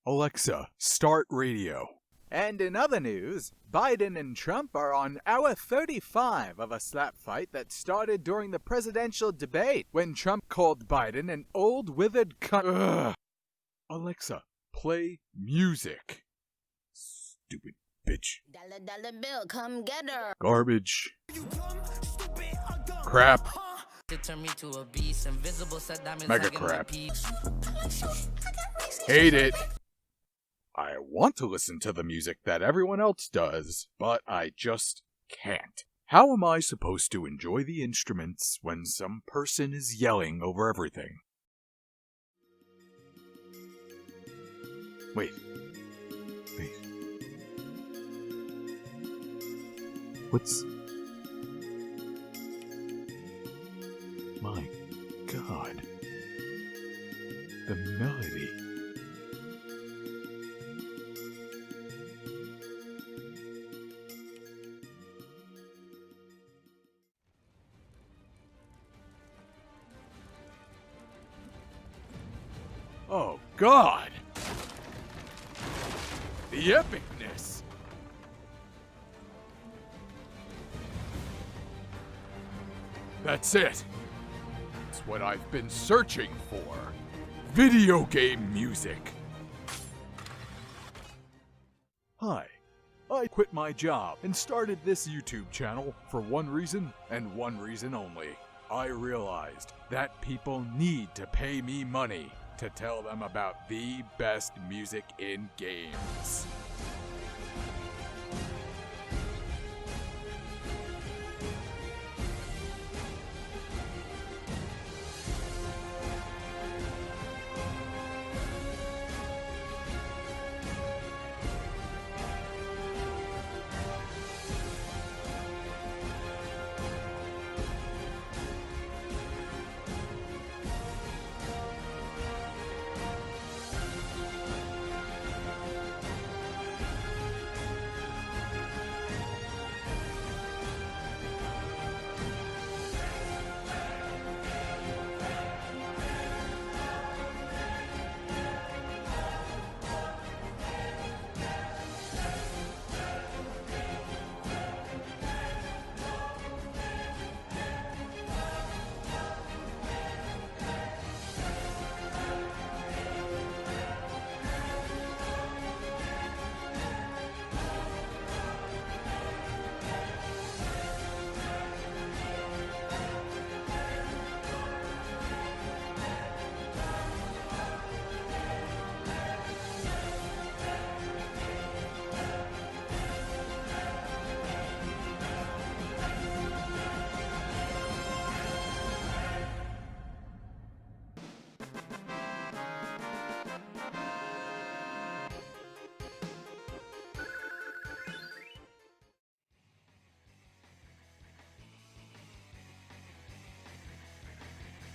Alexa, start radio. And in other news, Biden and Trump are on hour 35 of a slap fight that started during the presidential debate when Trump called Biden an old withered cunt. Ugh. Alexa, play music. Stupid bitch. Dollar bill, come get her. Garbage. Crap. Mega crap. Hate it. I want to listen to the music that everyone else does, but I just can't. How am I supposed to enjoy the instruments when some person is yelling over everything? Wait. What's... My God. The melody. Oh, God! The epicness! That's it! It's what I've been searching for. Video game music! Hi. I quit my job and started this YouTube channel for one reason and one reason only. I realized that people need to pay me money to tell them about the best music in games.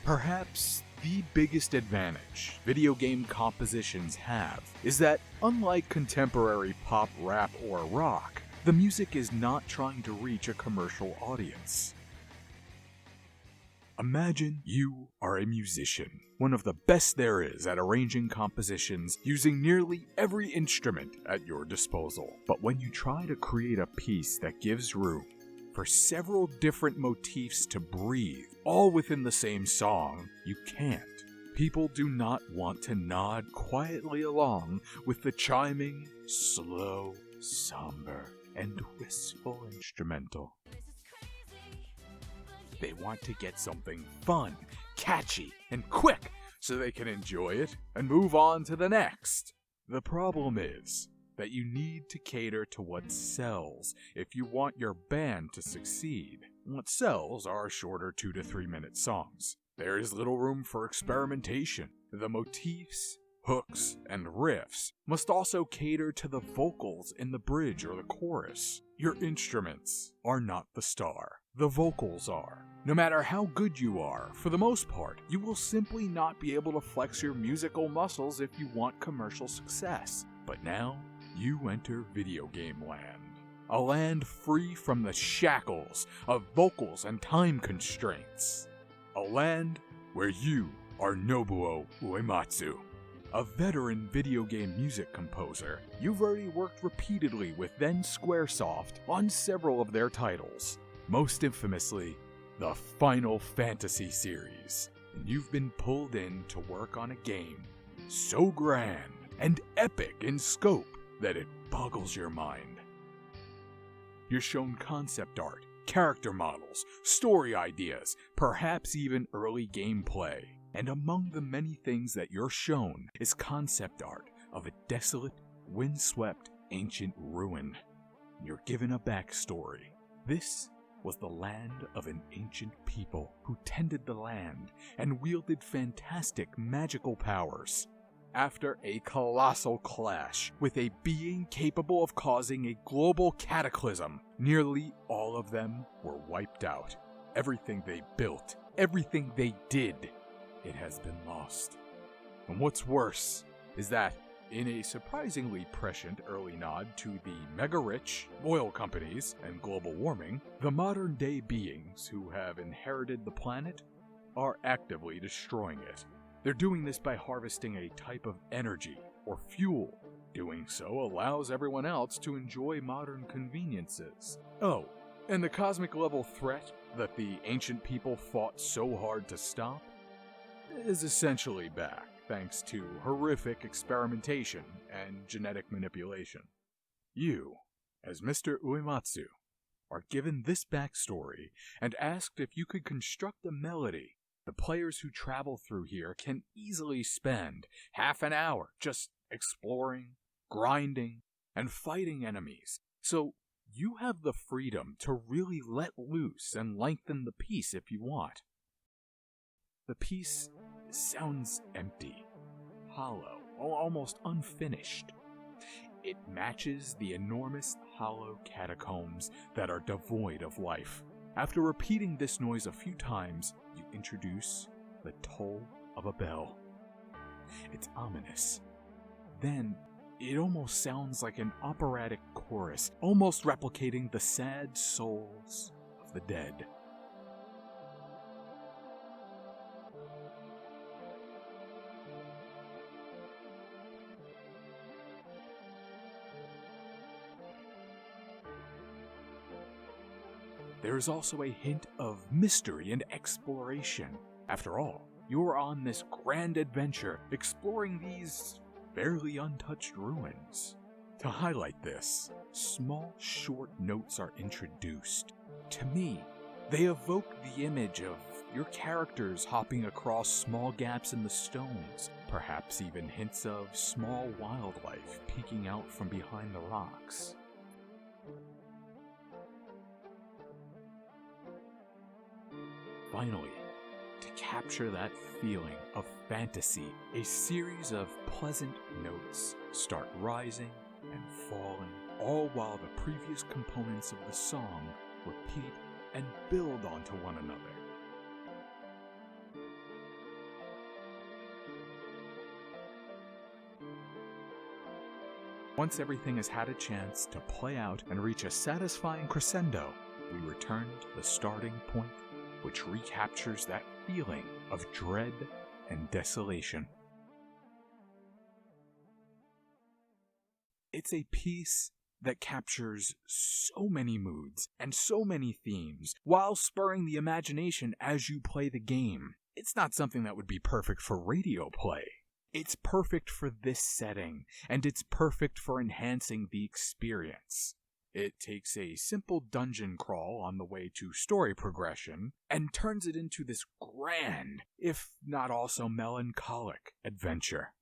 Perhaps the biggest advantage video game compositions have is that, unlike contemporary pop, rap, or rock, the music is not trying to reach a commercial audience. Imagine you are a musician, one of the best there is at arranging compositions using nearly every instrument at your disposal. But when you try to create a piece that gives room for several different motifs to breathe, all within the same song, you can't. People do not want to nod quietly along with the chiming, slow, somber, and wistful instrumental. They want to get something fun, catchy, and quick so they can enjoy it and move on to the next. The problem is that you need to cater to what sells if you want your band to succeed. What sells are shorter 2 to 3 minute songs. There is little room for experimentation. The motifs, hooks, and riffs must also cater to the vocals in the bridge or the chorus. Your instruments are not the star. The vocals are. No matter how good you are, for the most part, you will simply not be able to flex your musical muscles if you want commercial success. But now, you enter video game land. A land free from the shackles of vocals and time constraints. A land where you are Nobuo Uematsu. A veteran video game music composer, you've already worked repeatedly with then Squaresoft on several of their titles, most infamously, the Final Fantasy series. And you've been pulled in to work on a game so grand and epic in scope that it boggles your mind. You're shown concept art, character models, story ideas, perhaps even early gameplay. And among the many things that you're shown is concept art of a desolate, windswept, ancient ruin. You're given a backstory. This was the land of an ancient people who tended the land and wielded fantastic magical powers. After a colossal clash with a being capable of causing a global cataclysm, nearly all of them were wiped out. Everything they built, everything they did, it has been lost. And what's worse is that, in a surprisingly prescient early nod to the mega-rich, oil companies, and global warming, the modern-day beings who have inherited the planet are actively destroying it. They're doing this by harvesting a type of energy, or fuel. Doing so allows everyone else to enjoy modern conveniences. Oh, and the cosmic-level threat that the ancient people fought so hard to stop is essentially back, thanks to horrific experimentation and genetic manipulation. You, as Mr. Uematsu, are given this backstory and asked if you could construct a melody. The players who travel through here can easily spend half an hour just exploring, grinding, and fighting enemies, so you have the freedom to really let loose and lengthen the piece if you want. The piece sounds empty, hollow, almost unfinished. It matches the enormous hollow catacombs that are devoid of life. After repeating this noise a few times, you introduce the toll of a bell. It's ominous. Then, it almost sounds like an operatic chorus, almost replicating the sad souls of the dead. There is also a hint of mystery and exploration. After all, you're on this grand adventure exploring these barely untouched ruins. To highlight this, small short notes are introduced. To me, they evoke the image of your characters hopping across small gaps in the stones, perhaps even hints of small wildlife peeking out from behind the rocks. Finally, to capture that feeling of fantasy, a series of pleasant notes start rising and falling, all while the previous components of the song repeat and build onto one another. Once everything has had a chance to play out and reach a satisfying crescendo, we return to the starting point, which recaptures that feeling of dread and desolation. It's a piece that captures so many moods and so many themes while spurring the imagination as you play the game. It's not something that would be perfect for radio play. It's perfect for this setting, and it's perfect for enhancing the experience. It takes a simple dungeon crawl on the way to story progression and turns it into this grand, if not also melancholic, adventure.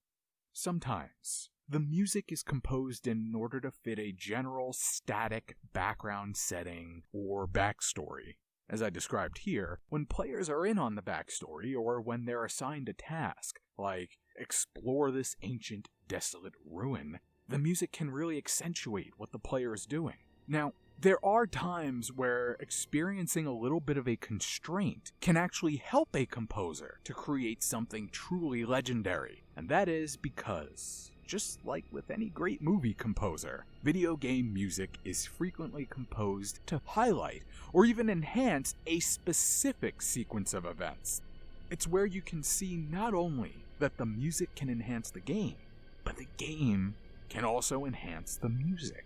Sometimes, the music is composed in order to fit a general static background setting or backstory. As I described here, when players are in on the backstory or when they're assigned a task, like explore this ancient, desolate ruin, the music can really accentuate what the player is doing. Now, there are times where experiencing a little bit of a constraint can actually help a composer to create something truly legendary, and that is because, just like with any great movie composer, video game music is frequently composed to highlight or even enhance a specific sequence of events. It's where you can see not only that the music can enhance the game, but the game can also enhance the music.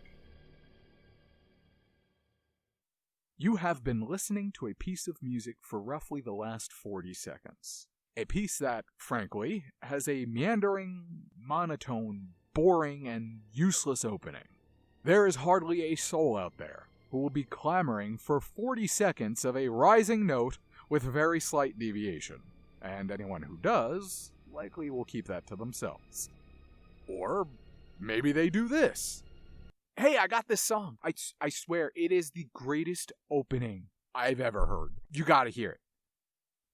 You have been listening to a piece of music for roughly the last 40 seconds. A piece that, frankly, has a meandering, monotone, boring, and useless opening. There is hardly a soul out there who will be clamoring for 40 seconds of a rising note with very slight deviation, and anyone who does likely will keep that to themselves. Or maybe they do this. Hey, I got this song. I swear, it is the greatest opening I've ever heard. You gotta hear it.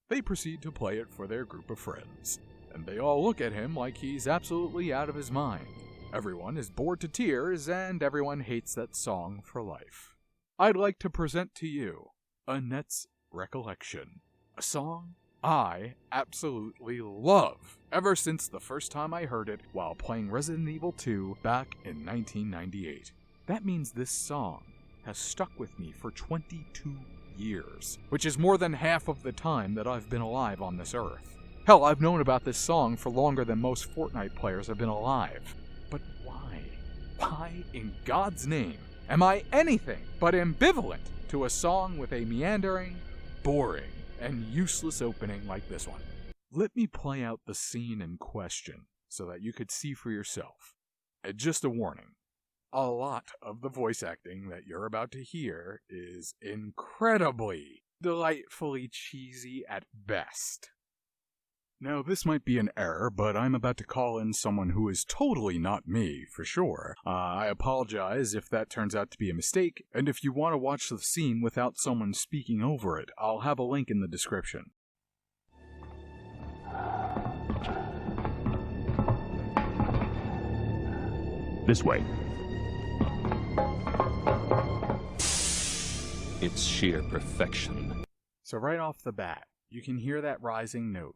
They proceed to play it for their group of friends, and they all look at him like he's absolutely out of his mind. Everyone is bored to tears, and everyone hates that song for life. I'd like to present to you Annette's Recollection, a song I absolutely love, ever since the first time I heard it while playing Resident Evil 2 back in 1998. That means this song has stuck with me for 22 years, which is more than half of the time that I've been alive on this earth. Hell, I've known about this song for longer than most Fortnite players have been alive. But why? Why in God's name am I anything but ambivalent to a song with a meandering, boring, and useless opening like this one? Let me play out the scene in question so that you could see for yourself. And just a warning, a lot of the voice acting that you're about to hear is incredibly, delightfully cheesy at best. Now, this might be an error, but I'm about to call in someone who is totally not me, for sure. I apologize if that turns out to be a mistake, and if you want to watch the scene without someone speaking over it, I'll have a link in the description. This way. It's sheer perfection. So right off the bat, you can hear that rising note.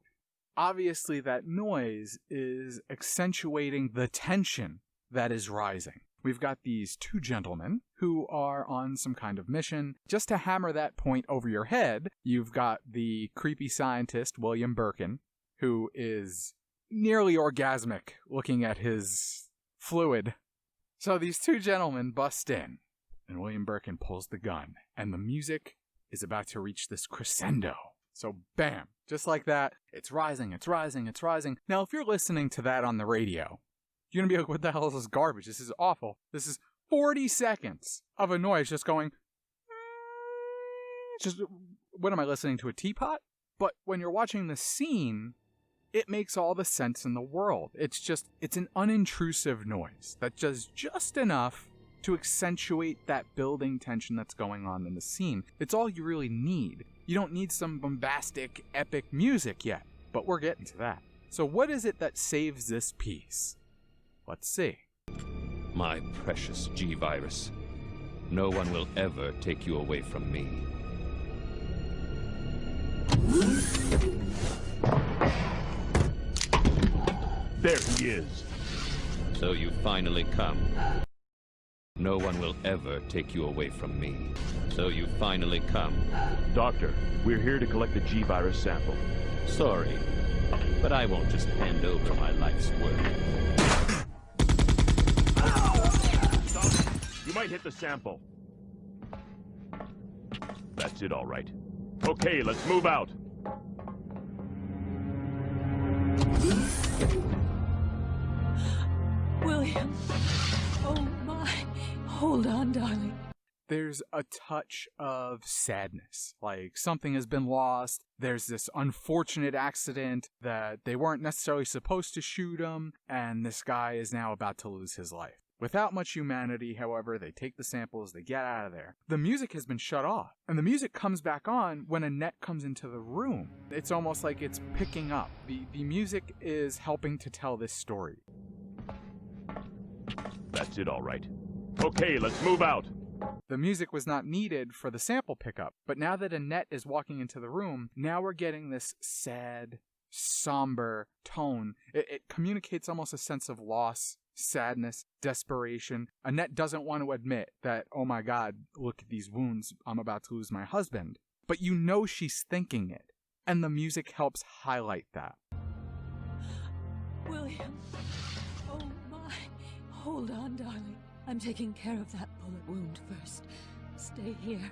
Obviously, that noise is accentuating the tension that is rising. We've got these two gentlemen who are on some kind of mission. Just to hammer that point over your head, you've got the creepy scientist, William Birkin, who is nearly orgasmic looking at his fluid. So these two gentlemen bust in, and William Birkin pulls the gun, and the music is about to reach this crescendo. So bam, just like that, it's rising, it's rising, it's rising. Now, if you're listening to that on the radio, you're going to be like, what the hell is this garbage? This is awful. This is 40 seconds of a noise just going, just, what am I listening to, a teapot? But when you're watching the scene, it makes all the sense in the world. It's an unintrusive noise that does just enough to accentuate that building tension that's going on in the scene. It's all you really need. You don't need some bombastic, epic music yet, but we're getting to that. So what is it that saves this piece? Let's see. My precious G-Virus. No one will ever take you away from me. There he is. So you finally come. No one will ever take you away from me. So you finally come. Doctor, we're here to collect the G-Virus sample. Sorry, but I won't just hand over my life's work. Stop. You might hit the sample. That's it, all right. Okay, let's move out. William. Oh, my. Hold on, darling. There's a touch of sadness, like something has been lost. There's this unfortunate accident that they weren't necessarily supposed to shoot him, and this guy is now about to lose his life. Without much humanity, however, they take the samples, they get out of there. The music has been shut off, and the music comes back on when Annette comes into the room. It's almost like it's picking up. The music is helping to tell this story. That's it, all right. Okay, let's move out. The music was not needed for the sample pickup, but now that Annette is walking into the room, now we're getting this sad, somber tone. It communicates almost a sense of loss, sadness, desperation. Annette doesn't want to admit that, oh my God, look at these wounds, I'm about to lose my husband. But you know she's thinking it, and the music helps highlight that. William. Oh, my. Hold on, darling. I'm taking care of that bullet wound first. Stay here.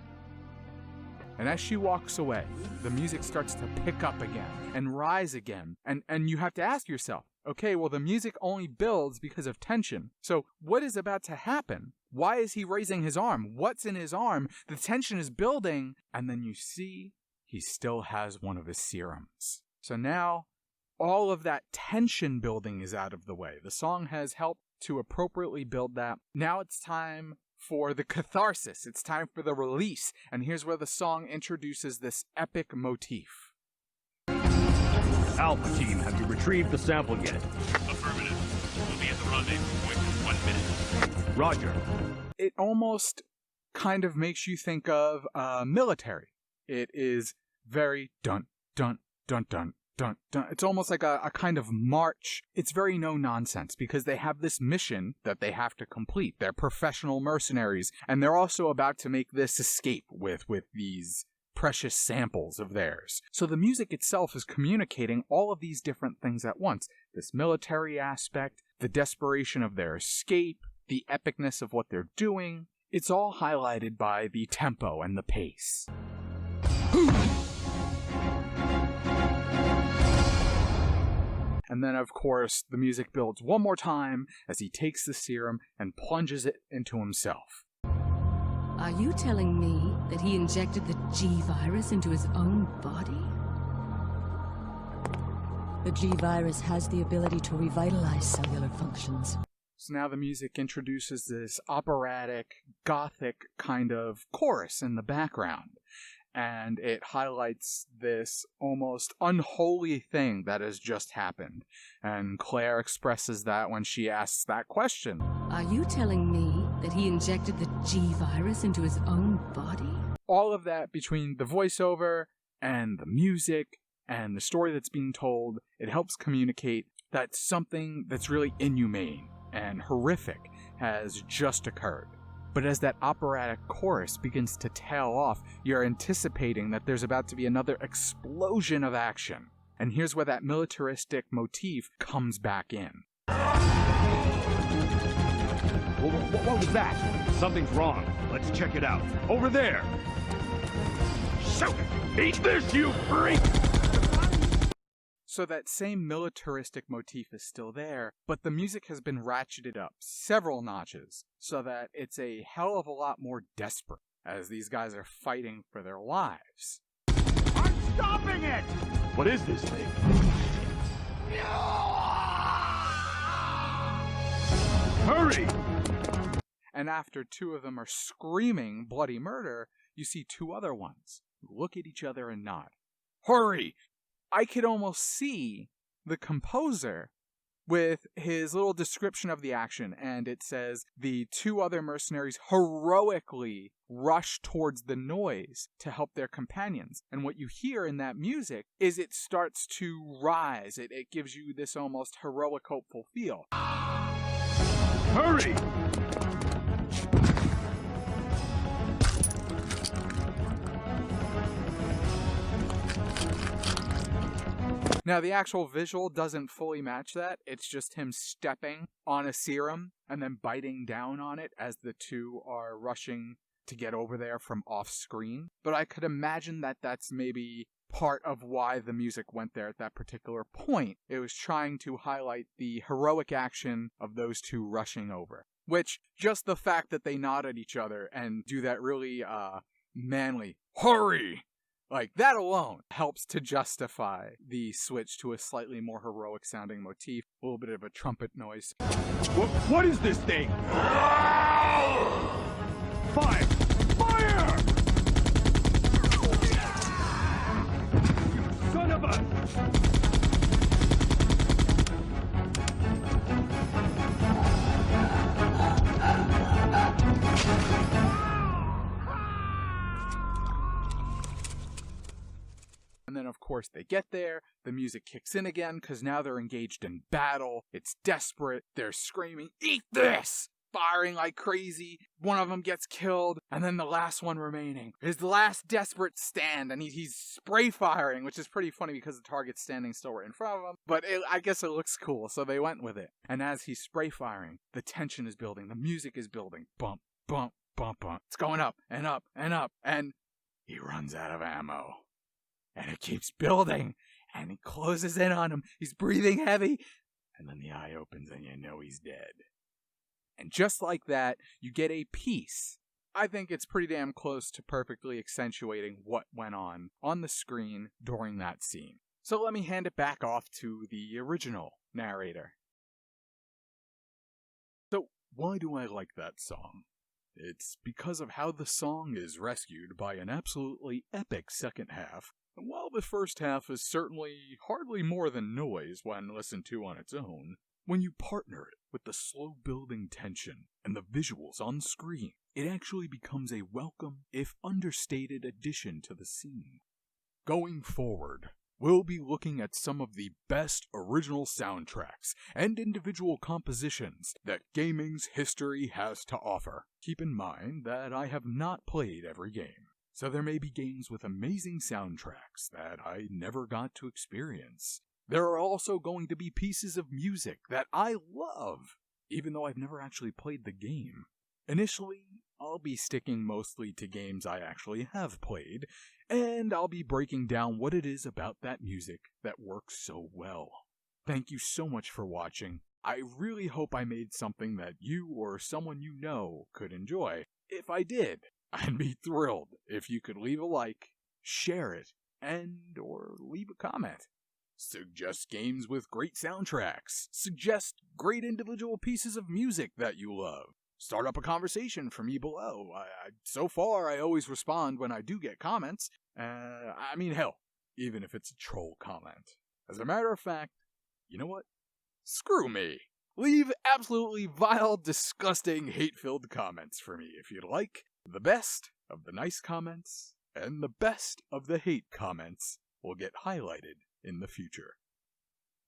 And as she walks away, the music starts to pick up again and rise again. And you have to ask yourself, okay, well, the music only builds because of tension. So what is about to happen? Why is he raising his arm? What's in his arm? The tension is building. And then you see he still has one of his serums. So now all of that tension building is out of the way. The song has helped to appropriately build that. Now it's time for the catharsis. It's time for the release. And here's where the song introduces this epic motif. Alpha team, have you retrieved the sample yet? Affirmative. We'll be at the rendezvous point in 1 minute. Roger. It almost kind of makes you think of military. It is very dun, dun, dun, dun, dun, dun. It's almost like a kind of march. It's very no nonsense because they have this mission that they have to complete. They're professional mercenaries, and they're also about to make this escape with these precious samples of theirs. So the music itself is communicating all of these different things at once. This military aspect, the desperation of their escape, the epicness of what they're doing. It's all highlighted by the tempo and the pace. And then, of course, the music builds one more time as he takes the serum and plunges it into himself. Are you telling me that he injected the G-virus into his own body? The G-virus has the ability to revitalize cellular functions. So now the music introduces this operatic, gothic kind of chorus in the background. And it highlights this almost unholy thing that has just happened. And Claire expresses that when she asks that question. Are you telling me that he injected the G-virus into his own body? All of that between the voiceover and the music and the story that's being told, it helps communicate that something that's really inhumane and horrific has just occurred. But as that operatic chorus begins to tail off, you're anticipating that there's about to be another explosion of action. And here's where that militaristic motif comes back in. What was that? Something's wrong. Let's check it out. Over there! Shoot! Eat this, you freak! So that same militaristic motif is still there, but the music has been ratcheted up several notches so that it's a hell of a lot more desperate as these guys are fighting for their lives. I'm stopping it! What is this thing? Hurry! And after two of them are screaming bloody murder, you see two other ones who look at each other and nod. Hurry! I could almost see the composer with his little description of the action, and it says the two other mercenaries heroically rush towards the noise to help their companions. And what you hear in that music is it starts to rise. It gives you this almost heroic, hopeful feel. Hurry! Now, the actual visual doesn't fully match that. It's just him stepping on a serum and then biting down on it as the two are rushing to get over there from off screen. But I could imagine that that's maybe part of why the music went there at that particular point. It was trying to highlight the heroic action of those two rushing over. Which, just the fact that they nod at each other and do that really manly, hurry! Like, that alone helps to justify the switch to a slightly more heroic sounding motif. A little bit of a trumpet noise. What is this thing? Fire! Fire! You son of a... And then, of course, they get there, the music kicks in again, because now they're engaged in battle, it's desperate, they're screaming, eat this! firing like crazy. One of them gets killed, and then the last one remaining. His last desperate stand, and he's spray firing, which is pretty funny because the target's standing still right in front of him. But I guess it looks cool, so they went with it. And as he's spray firing, the tension is building, the music is building. Bump, bump, bump, bump. It's going up and up and up, and he runs out of ammo. And it keeps building, and he closes in on him. He's breathing heavy, and then the eye opens and you know he's dead. And just like that, you get a piece. I think it's pretty damn close to perfectly accentuating what went on the screen during that scene. So let me hand it back off to the original narrator. So, why do I like that song? It's because of how the song is rescued by an absolutely epic second half. And while the first half is certainly hardly more than noise when listened to on its own, when you partner it with the slow building tension and the visuals on screen, it actually becomes a welcome, if understated, addition to the scene. Going forward, we'll be looking at some of the best original soundtracks and individual compositions that gaming's history has to offer. Keep in mind that I have not played every game, so there may be games with amazing soundtracks that I never got to experience. There are also going to be pieces of music that I love, even though I've never actually played the game. Initially, I'll be sticking mostly to games I actually have played, and I'll be breaking down what it is about that music that works so well. Thank you so much for watching. I really hope I made something that you or someone you know could enjoy. If I did, I'd be thrilled if you could leave a like, share it, and or leave a comment. Suggest games with great soundtracks. Suggest great individual pieces of music that you love. Start up a conversation for me below. So far, I always respond when I do get comments. Hell, even if it's a troll comment. As a matter of fact, you know what? Screw me. Leave absolutely vile, disgusting, hate-filled comments for me if you'd like. The best of the nice comments and the best of the hate comments will get highlighted in the future.